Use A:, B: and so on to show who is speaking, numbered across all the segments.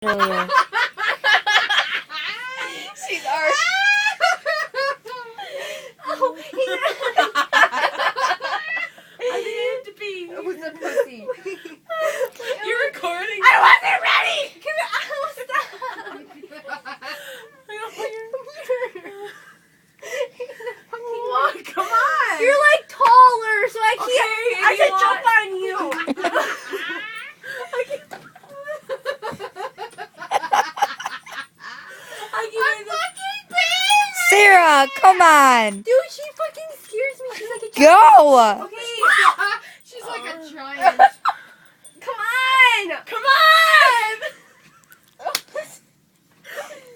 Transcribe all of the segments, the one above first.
A: earlier.
B: She's ours. Oh,
C: I think I have to pee.
B: it was a pussy.
C: You're recording.
B: I wasn't ready. Come here. Stop.
C: What? Come on.
B: You're like taller, so I can't.
C: Okay,
B: I
C: if
B: should
C: you
B: jump on you.
A: Sarah, come on.
B: Dude, she fucking scares me. She's like a
A: Go.
B: Okay.
D: She's like a giant.
B: Come on.
C: Come on.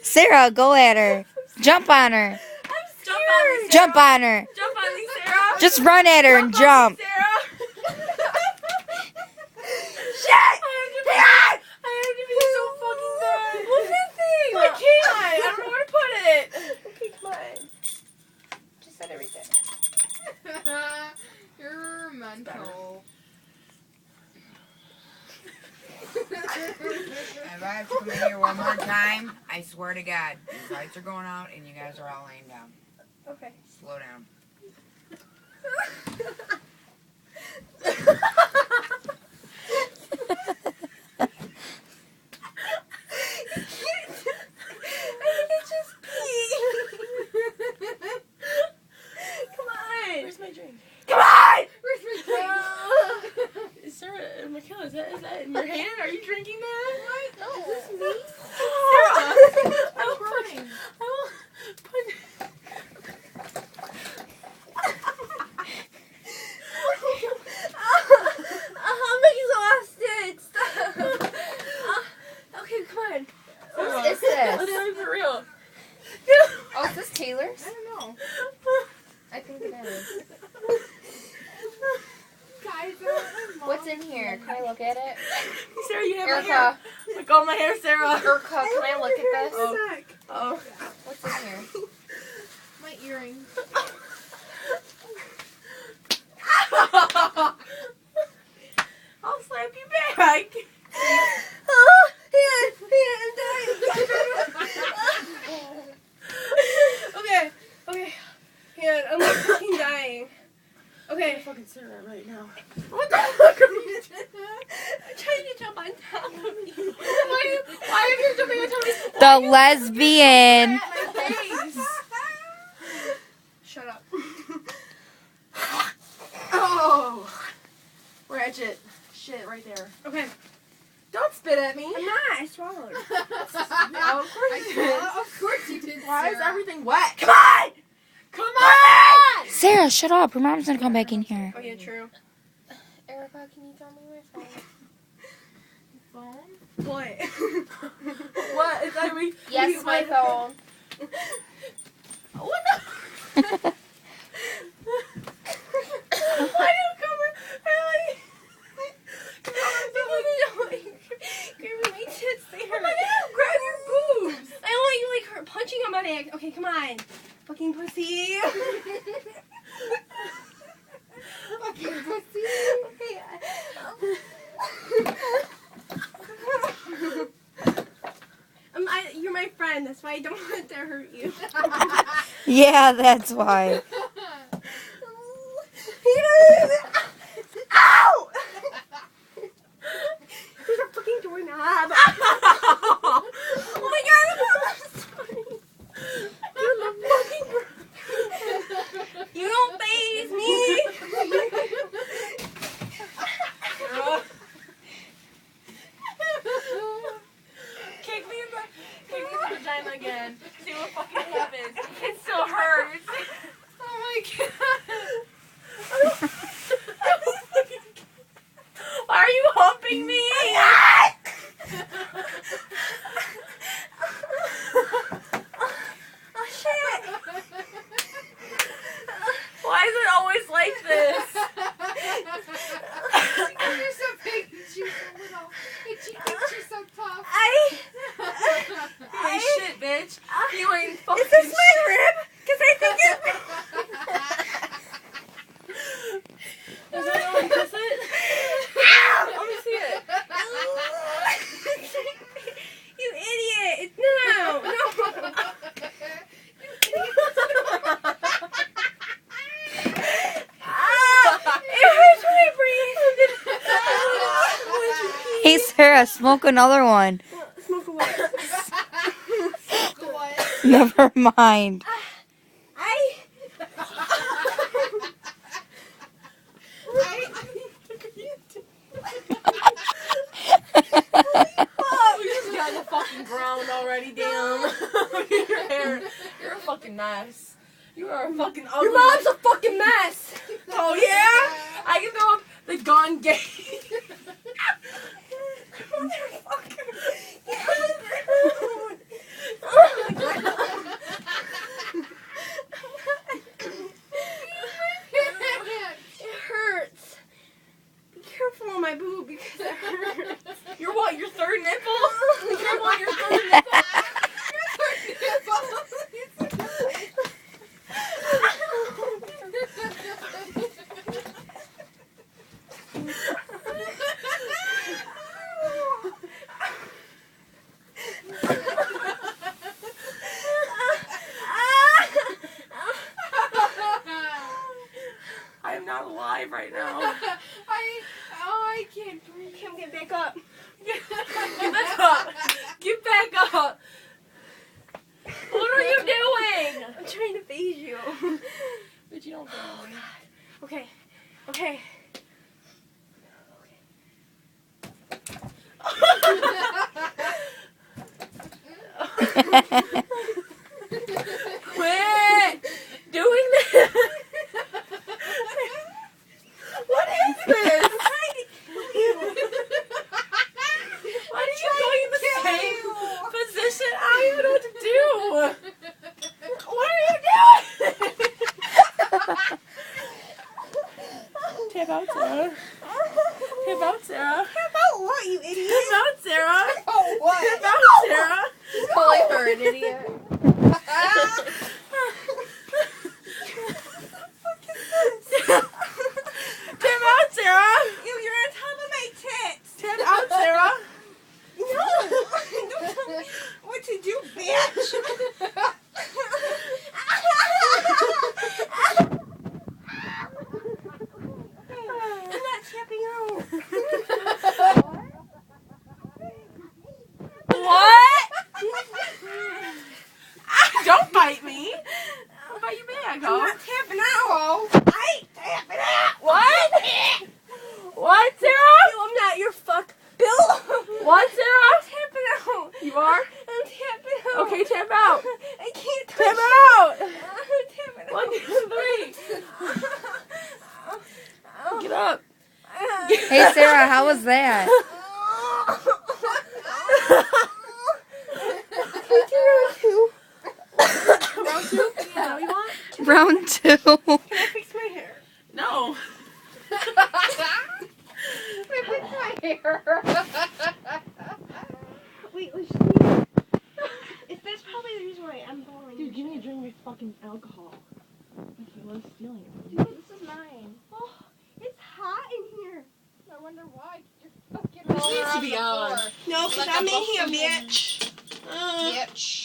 A: Sarah, go at her. Jump on her.
B: I'm
C: Jump on me,
B: scared.
C: Sarah.
A: Jump on her.
C: Jump on me, Sarah.
A: Just run at her and jump.
C: Sarah.
B: Shit.
C: I have to be so fucking bad.
B: What's that thing?
C: I can't. I don't know where to put it.
B: Okay, come on. Just set everything.
D: You're mental.
E: If I have to come in here one more time, I swear to God, these lights are going out and you guys are all laying down.
B: Okay.
E: Slow down.
C: Where's my drink?
B: Come on!
D: Where's my drink?
C: Sarah, Michaela, is that in your hand? Are you drinking that? What?
D: No.
C: Is this me?
B: Sarah!
C: I will put.
B: I'm exhausted. Stop. Okay, come on.
D: What is
C: Oh,
D: this?
C: for real.
D: Oh, is this Taylor's?
B: I don't know.
D: I think it is.
B: Guys,
D: What's in here? Can I look at it?
C: Sarah, you have my hair.
D: Erica,
C: Look all my hair, Sarah.
D: Erica, can I look at this?
C: Oh.
D: What's in here? My earrings.
C: I'll slap you back. Okay. Yeah, I'm like fucking dying. Okay. I'm fucking Sarah right now. What the fuck are you doing? I'm trying to jump on top of you. Why are you jumping on top of me?
A: The lesbian.
C: My face. Shut up. Oh. Ratchet. Shit, right there. Okay. Don't spit at me.
B: I'm not. I swallowed.
C: Oh, of course you did.
D: Of course you did,
C: Why is
D: Sarah.
C: everything wet?
B: Come on!
C: Come on!
A: Sarah, shut up. Her mom's gonna come back in here.
C: Oh, yeah, true.
D: Erica, can you tell me my phone?
C: Phone? What? What? Is that me?
D: Yes, my phone.
C: What the? Why do you come in? Grab your boobs.
B: I don't want you like her punching him on it. Okay, come on. Fucking pussy.
D: Fucking pussy.
B: You're my friend. That's why I don't want to hurt you.
A: Yeah, that's why.
B: Ow! There's a fucking doorknob. Oh my god, I'm sorry. You're the fucking You don't faze me.
C: Kick me in the vagina again. See what fucking happens. It still hurts. Oh my god. Why are you humping me?
B: Oh shit.
C: Why is it always like this?
D: You're so big and she's so little. And she thinks she's so tough.
C: Hey, shit, bitch. You ain't fucking
B: Is this my rib? Because I think it's...
C: Is that how I kiss it?
B: Ow!
C: Let me see it.
B: You
A: Sarah, smoke another one.
C: Smoke away.
D: What?
A: Never mind.
C: Oh, you just got in the fucking ground already, damn. Your hair, you're a fucking mess. You are a fucking ugly. Your mom's a fucking mess. Oh yeah? I can throw up the gone gay. It hurts. Be careful on my boob because it hurts. Your what? Your third nipple? Be careful on your third nipple. I am not alive right now.
D: I can't breathe.
C: Kim, get back up. Get back up. Get back up. What are you doing? I'm trying to phase you. But you don't know. Okay. Okay. Quit doing this. What is this? Why are you going in the same position? I don't even know what to do. What are you doing? Tap out, Sarah. Tap out, Sarah.
B: Tap out what, you idiot?
C: Tap out, Sarah.
B: Oh, what?
C: Tap out, Sarah.
B: Calling her an idiot.
C: Tap out, Sarah.
B: You're on top of my tits.
C: Tap out, Sarah.
B: No, don't tell me what to do, bitch. I'm not tapping out.
C: What? Don't bite me. I'll bite you back,
B: I'm
C: huh?
B: not tapping out. I ain't tapping out.
C: What? What, Sarah?
B: No, I'm not your fuck. Bill.
C: What, Sarah?
B: I'm tapping out.
C: You are?
B: I'm tapping out.
C: Okay, tap out.
B: I can't touch
C: Tap
B: you.
C: out.
B: I'm tapping out.
C: 1, 2, 3. Get up.
A: Hey, Sarah, how was that?
C: Round 2? Yeah, you want?
A: Round 2.
B: Can I fix my hair?
C: No.
B: Wait, let's see. That's probably the reason why I'm bawling.
C: Dude, give me a drink of your fucking alcohol. Okay, what is stealing it?
B: Dude, this is mine. Oh, it's hot in here.
D: I wonder why. You're fucking
C: This needs to be on.
B: No, because
D: Like
B: I'm
D: a
B: in here,
D: buffalo.
B: bitch.
D: Bitch.